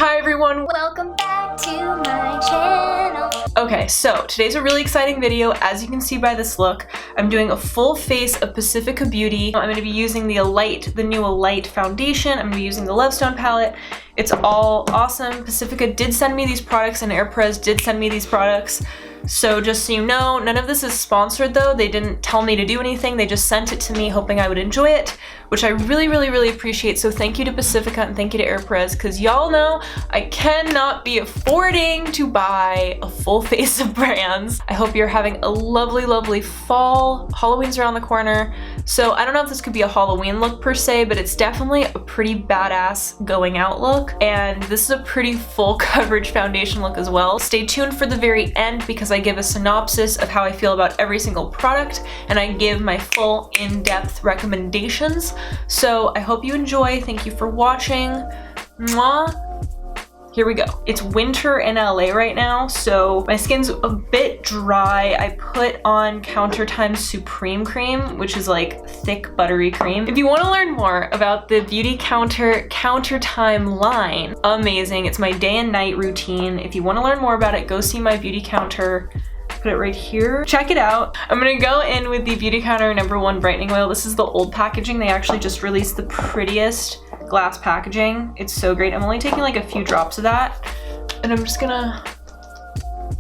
Hi everyone! Welcome back to my channel. Okay, so today's a really exciting video. As you can see by this look, I'm doing a full face of Pacifica Beauty. I'm going to be using the Alight, the new Alight foundation. I'm going to be using the Lovestone palette. It's all awesome. Pacifica did send me these products and Ere Perez did send me these products. So just so you know, none of this is sponsored though. They didn't tell me to do anything. They just sent it to me hoping I would enjoy it, which I really appreciate. So thank you to Pacifica and thank you to Ere Perez, because y'all know I cannot be affording to buy a full face of brands. I hope you're having a lovely fall. Halloween's around the corner. So I don't know if this could be a Halloween look per se, but it's definitely a pretty badass going out look. And this is a pretty full coverage foundation look as well. Stay tuned for the very end because I give a synopsis of how I feel about every single product and I give my full in-depth recommendations. So I hope you enjoy. Thank you for watching. Mwah. Here we go. It's winter in LA right now, so my skin's a bit dry. I put on Counter Time Supreme Cream, which is like thick buttery cream. If you want to learn more about the Beautycounter Counter Time line, amazing. It's my day and night routine. If you want to learn more about it, go see my Beautycounter. Put it right here. Check it out. I'm gonna go in with the Beautycounter #1 brightening oil. This is the old packaging. They actually just released the prettiest glass packaging. It's so great. I'm only taking like a few drops of that and I'm just gonna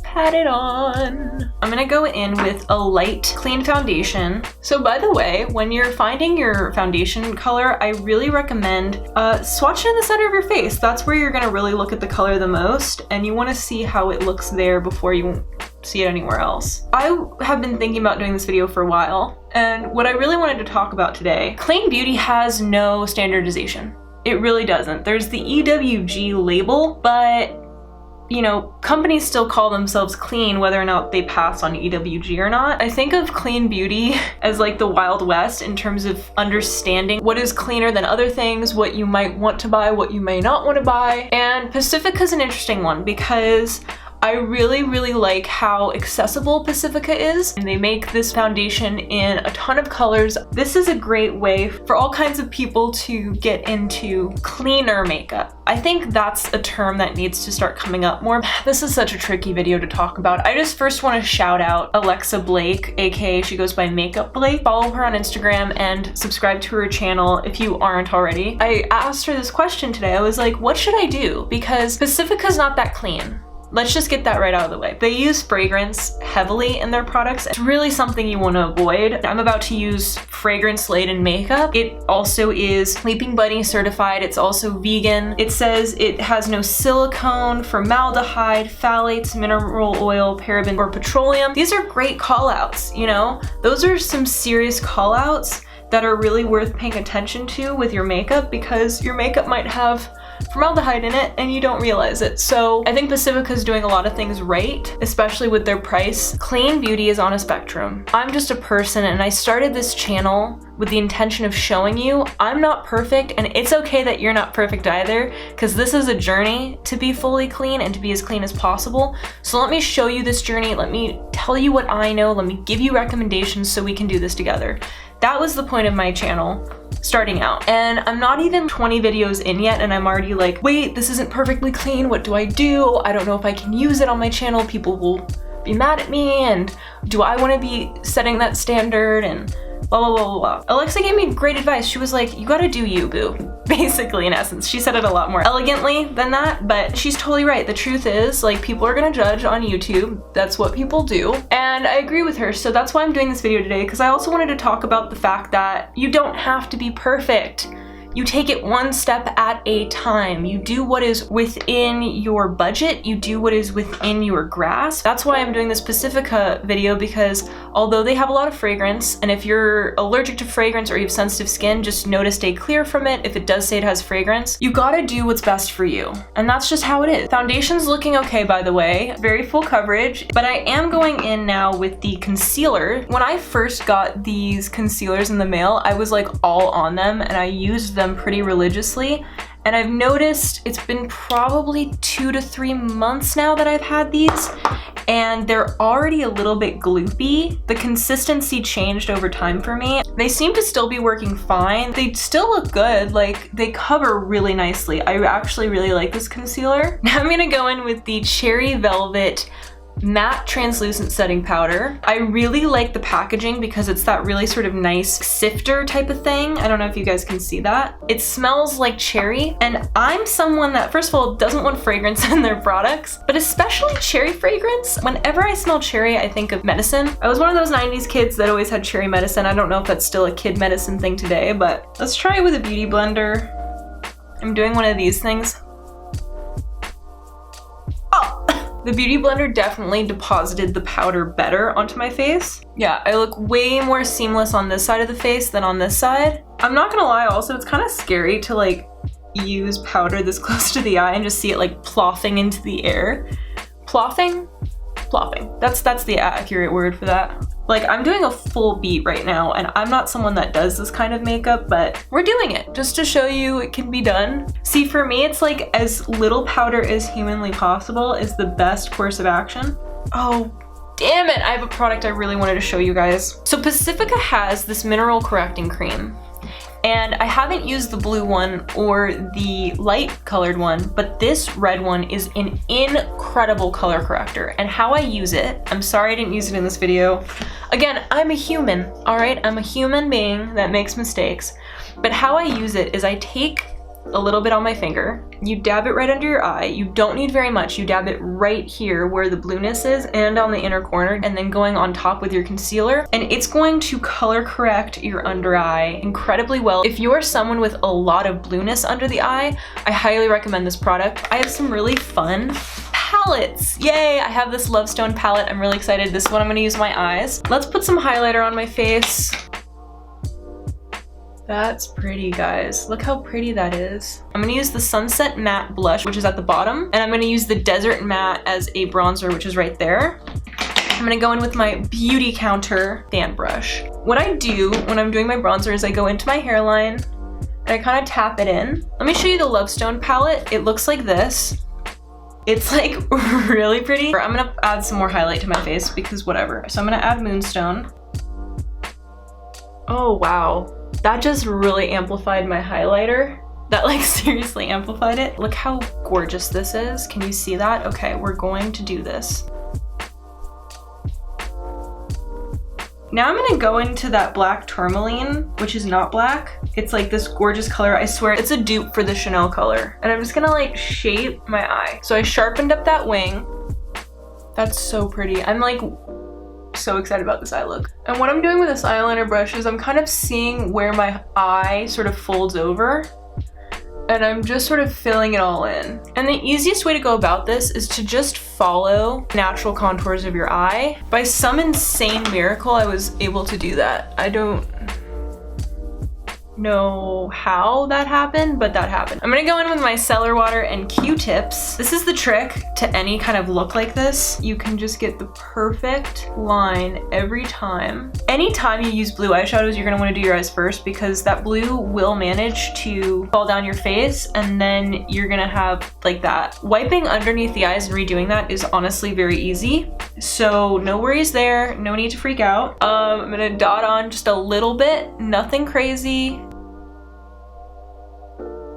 pat it on. I'm gonna go in with a light clean foundation. So by the way, when you're finding your foundation color, I really recommend swatch it in the center of your face. That's where you're gonna really look at the color the most and you wanna see how it looks there before you see it anywhere else. I have been thinking about doing this video for a while, and what I really wanted to talk about today, clean beauty has no standardization. It really doesn't. There's the EWG label, but you know, companies still call themselves clean whether or not they pass on EWG or not. I think of clean beauty as like the Wild West in terms of understanding what is cleaner than other things, what you might want to buy, what you may not want to buy. And Pacifica's an interesting one because I really like how accessible Pacifica is. And they make this foundation in a ton of colors. This is a great way for all kinds of people to get into cleaner makeup. I think that's a term that needs to start coming up more. This is such a tricky video to talk about. I just first want to shout out Alexa Blake, aka she goes by Makeup Blake. Follow her on Instagram and subscribe to her channel if you aren't already. I asked her this question today. I was like, what should I do? Because Pacifica's not that clean. Let's just get that right out of the way. They use fragrance heavily in their products. It's really something you want to avoid. I'm about to use fragrance-laden makeup. It also is Sleeping Bunny certified. It's also vegan. It says it has no silicone, formaldehyde, phthalates, mineral oil, paraben, or petroleum. These are great call-outs, you know? Those are some serious call-outs that are really worth paying attention to with your makeup because your makeup might have formaldehyde in it and you don't realize it. So I think Pacifica's doing a lot of things right, especially with their price. Clean beauty is on a spectrum. I'm just a person and I started this channel with the intention of showing you I'm not perfect and it's okay that you're not perfect either, because this is a journey to be fully clean and to be as clean as possible. So let me show you this journey. Let me tell you what I know. Let me give you recommendations so we can do this together. That was the point of my channel starting out. And I'm not even 20 videos in yet and I'm already like, wait, this isn't perfectly clean. What do? I don't know if I can use it on my channel. People will be mad at me and do I want to be setting that standard and blah. Alexa gave me great advice. She was like, you gotta do you, boo. Basically, in essence. She said it a lot more elegantly than that, but she's totally right. The truth is, like, people are gonna judge on YouTube. That's what people do. And I agree with her, so that's why I'm doing this video today, because I also wanted to talk about the fact that you don't have to be perfect. You take it one step at a time. You do what is within your budget. You do what is within your grasp. That's why I'm doing this Pacifica video, because although they have a lot of fragrance, and if you're allergic to fragrance or you have sensitive skin, just know to stay clear from it. If it does say it has fragrance, you gotta do what's best for you. And that's just how it is. Foundation's looking okay, by the way. Very full coverage, but I am going in now with the concealer. When I first got these concealers in the mail, I was like all on them and I used them pretty religiously. And I've noticed it's been probably 2 to 3 months now that I've had these, and they're already a little bit gloopy. The consistency changed over time for me. They seem to still be working fine. They still look good, like they cover really nicely. I actually really like this concealer. Now I'm gonna go in with the Cherry Velvet Matte Translucent Setting Powder. I really like the packaging because it's that really sort of nice sifter type of thing. I don't know if you guys can see that. It smells like cherry, and I'm someone that, first of all, doesn't want fragrance in their products, but especially cherry fragrance. Whenever I smell cherry, I think of medicine. I was one of those 90s kids that always had cherry medicine. I don't know if that's still a kid medicine thing today, but let's try it with a beauty blender. I'm doing one of these things. The Beauty Blender definitely deposited the powder better onto my face. Yeah, I look way more seamless on this side of the face than on this side. I'm not gonna lie, also, it's kind of scary to like use powder this close to the eye and just see it like plopping into the air. Plopping? Plopping. That's the accurate word for that. Like, I'm doing a full beat right now, and I'm not someone that does this kind of makeup, but we're doing it just to show you it can be done. See, for me, it's like as little powder as humanly possible is the best course of action. Oh, damn it, I have a product I really wanted to show you guys. So Pacifica has this mineral correcting cream, and I haven't used the blue one or the light colored one, but this red one is an incredible color corrector. And how I use it, I'm sorry I didn't use it in this video. Again, I'm a human, all right? I'm a human being that makes mistakes. But how I use it is I take a little bit on my finger, you dab it right under your eye. You don't need very much. You dab it right here where the blueness is and on the inner corner, and then going on top with your concealer. And it's going to color correct your under eye incredibly well. If you are someone with a lot of blueness under the eye, I highly recommend this product. I have some really fun palettes. Yay, I have this Love Stone palette. I'm really excited. This one I'm gonna use my eyes. Let's put some highlighter on my face. That's pretty, guys. Look how pretty that is. I'm gonna use the Sunset Matte Blush, which is at the bottom, and I'm gonna use the Desert Matte as a bronzer, which is right there. I'm gonna go in with my Beautycounter fan brush. What I do when I'm doing my bronzer is I go into my hairline, and I kind of tap it in. Let me show you the Love Stone palette. It looks like this. It's like really pretty. I'm gonna add some more highlight to my face because whatever. So I'm gonna add Moonstone. Oh, wow. That just really amplified my highlighter. That like seriously amplified it. Look how gorgeous this is. Can you see that? Okay, we're going to do this. Now I'm gonna go into that black tourmaline, which is not black. It's like this gorgeous color. I swear it's a dupe for the Chanel color. And I'm just gonna like shape my eye. So I sharpened up that wing. That's so pretty. I'm like so excited about this eye look. And what I'm doing with this eyeliner brush is I'm kind of seeing where my eye sort of folds over, and I'm just sort of filling it all in. And the easiest way to go about this is to just follow natural contours of your eye. By some insane miracle, I was able to do that. I don't know how that happened, but that happened. I'm gonna go in with my cellar water and Q-tips. This is the trick to any kind of look like this. You can just get the perfect line every time. Anytime you use blue eyeshadows, you're gonna wanna do your eyes first because that blue will manage to fall down your face, and then you're gonna have like that. Wiping underneath the eyes and redoing that is honestly very easy. So no worries there, no need to freak out. I'm gonna dot on just a little bit, nothing crazy.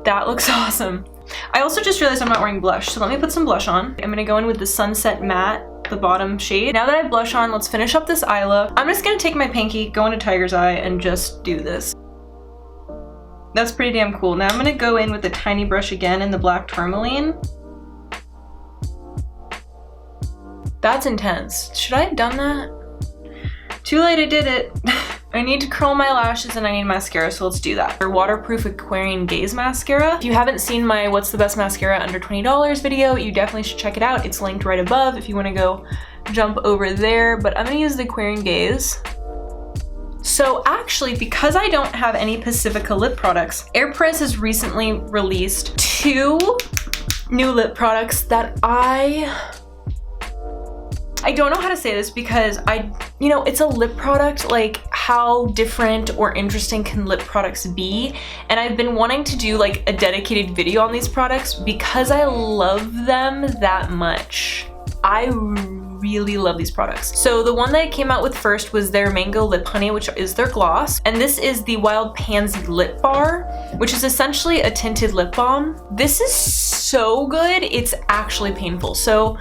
That looks awesome. I also just realized I'm not wearing blush, so let me put some blush on. I'm gonna go in with the Sunset Matte, the bottom shade. Now that I have blush on, let's finish up this eye look. I'm just gonna take my pinky, go into Tiger's Eye, and just do this. That's pretty damn cool. Now I'm gonna go in with the tiny brush again in the black tourmaline. That's intense. Should I have done that? Too late, I did it. I need to curl my lashes and I need mascara, so let's do that. Our waterproof Aquarian Gaze Mascara. If you haven't seen my What's the Best Mascara Under $20 video, you definitely should check it out. It's linked right above if you wanna go jump over there, but I'm gonna use the Aquarian Gaze. So actually, because I don't have any Pacifica lip products, Ere Perez has recently released 2 new lip products that I don't know how to say this because you know, it's a lip product. Like, how different or interesting can lip products be? And I've been wanting to do like a dedicated video on these products because I love them that much. I really love these products. So the one that I came out with first was their Mango Lip Honey, which is their gloss. And this is the Wild Pansy Lip Bar, which is essentially a tinted lip balm. This is so good, it's actually painful. So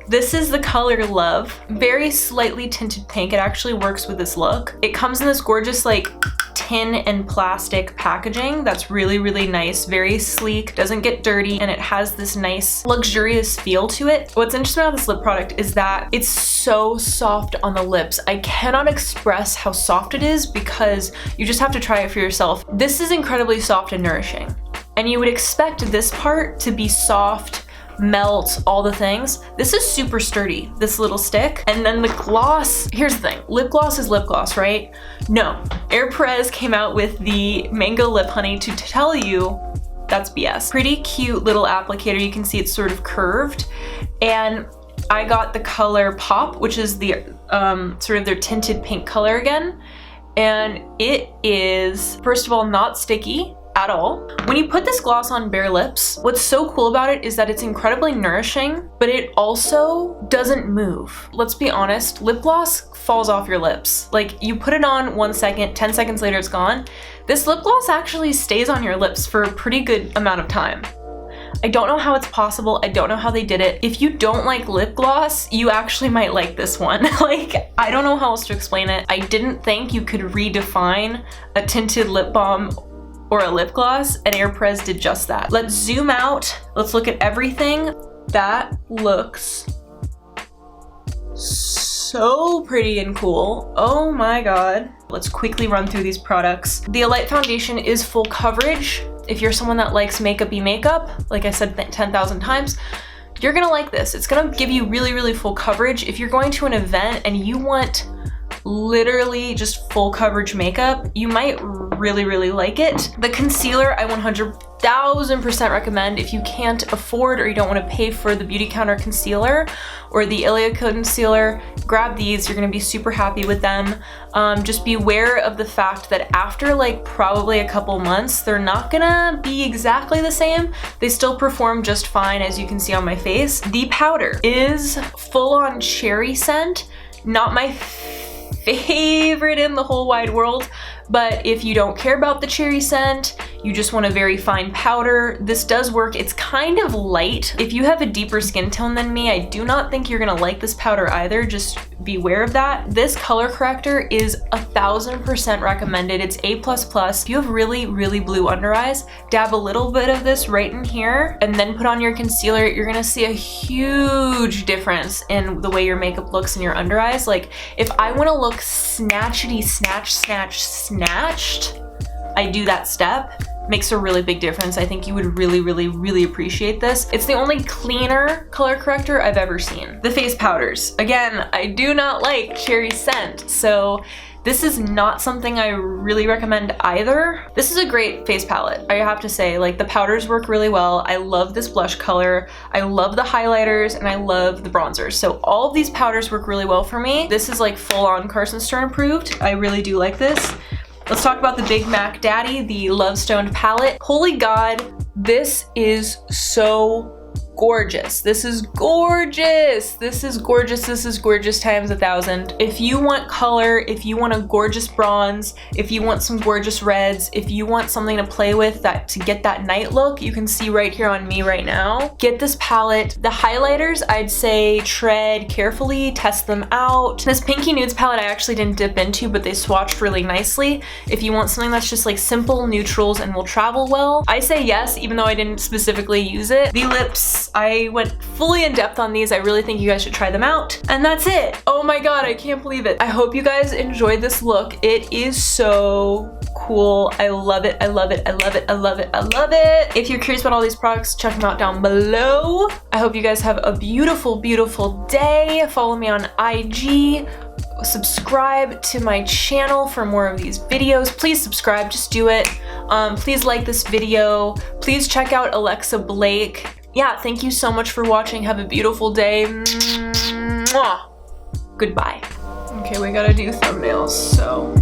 this is the color Love, very slightly tinted pink. It actually works with this look. It comes in this gorgeous like tin and plastic packaging that's really, really nice, very sleek, doesn't get dirty, and it has this nice luxurious feel to it. What's interesting about this lip product is that it's so soft on the lips. I cannot express how soft it is because you just have to try it for yourself. This is incredibly soft and nourishing. And you would expect this part to be soft, melt, all the things. This is super sturdy, this little stick. And then the gloss, here's the thing, lip gloss is lip gloss, right? No, Ere Perez came out with the Mango Lip Honey to tell you that's BS. Pretty cute little applicator. You can see it's sort of curved. And I got the color Pop, which is the sort of their tinted pink color again. And it is, first of all, not sticky at all. When you put this gloss on bare lips, what's so cool about it is that it's incredibly nourishing, but it also doesn't move. Let's be honest, lip gloss falls off your lips. Like, you put it on 1 second, 10 seconds later it's gone. This lip gloss actually stays on your lips for a pretty good amount of time. I don't know how it's possible. I don't know how they did it. If you don't like lip gloss, you actually might like this one. Like, I don't know how else to explain it. I didn't think you could redefine a tinted lip balm or a lip gloss, and Ere Perez did just that. Let's zoom out. Let's look at everything. That looks so pretty and cool. Oh my God. Let's quickly run through these products. The Alight foundation is full coverage. If you're someone that likes makeup-y makeup, like I said 10,000 times, you're gonna like this. It's gonna give you really, really full coverage. If you're going to an event and you want literally just full coverage makeup, you might really, really like it. The concealer, I 100,000% recommend. If you can't afford or you don't want to pay for the Beautycounter concealer or the Ilia concealer, grab these. You're going to be super happy with them. Just beware of the fact that after like probably a couple months, they're not gonna be exactly the same. They still perform just fine, as you can see on my face. The powder is full on cherry scent. Not my favorite in the whole wide world, but if you don't care about the cherry scent, you just want a very fine powder, this does work. It's kind of light. If you have a deeper skin tone than me, I do not think you're gonna like this powder either. Just beware of that. This color corrector is 1000% recommended. It's A++. If you have really, really blue under eyes, dab a little bit of this right in here and then put on your concealer. You're gonna see a huge difference in the way your makeup looks in your under eyes. Like, if I wanna look snatchy, snatched, I do that step. Makes a really big difference. I think you would really, really, really appreciate this. It's the only cleaner color corrector I've ever seen. The face powders. Again, I do not like cherry scent, so this is not something I really recommend either. This is a great face palette, I have to say. Like, the powders work really well. I love this blush color. I love the highlighters, and I love the bronzers. So all of these powders work really well for me. This is like full on Carson approved. I really do like this. Let's talk about the Big Mac Daddy, the Love Stoned palette. Holy God, this is so gorgeous. This is gorgeous. This is gorgeous. This is gorgeous times 1,000. If you want color, if you want a gorgeous bronze, if you want some gorgeous reds, if you want something to play with to get that night look, you can see right here on me right now. Get this palette. The highlighters, I'd say tread carefully, test them out. This Pinky Nudes palette I actually didn't dip into, but they swatched really nicely. If you want something that's just like simple neutrals and will travel well, I say yes, even though I didn't specifically use it. The lips, I went fully in depth on these. I really think you guys should try them out. And that's it. Oh my God, I can't believe it. I hope you guys enjoyed this look. It is so cool. I love it. I love it. I love it. I love it. I love it. If you're curious about all these products, check them out down below. I hope you guys have a beautiful, beautiful day. Follow me on IG. Subscribe to my channel for more of these videos. Please subscribe, just do it. Please like this video. Please check out Alexa Blake. Yeah, thank you so much for watching. Have a beautiful day. Mwah. Goodbye. Okay, we gotta do thumbnails, so